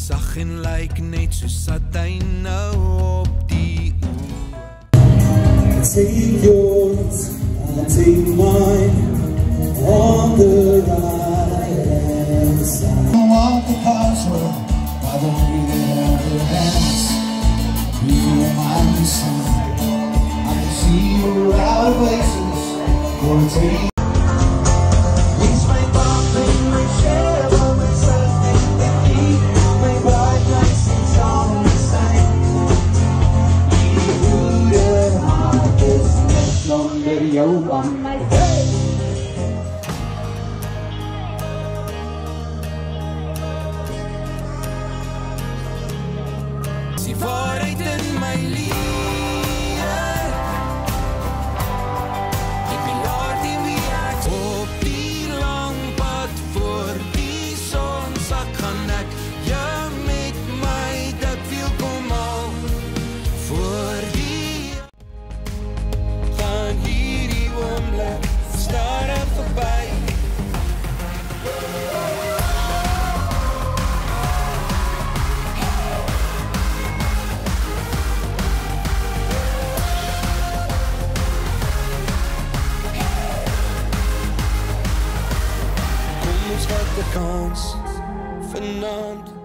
sag en lyk net soos satijn nou op die oor. Take yours, I'll take mine on the right side. I want the password by the way they have their hands. You feel my son. I can see you out of places. Gonna take. Die waarheid in my lewe, ek wil laat die wie ek op die lang pad voor die son sak gaan ek jou met my dat wil kom al voor die gaan hierdie oomblik stadig verby. Ons vat 'n kans vanaand.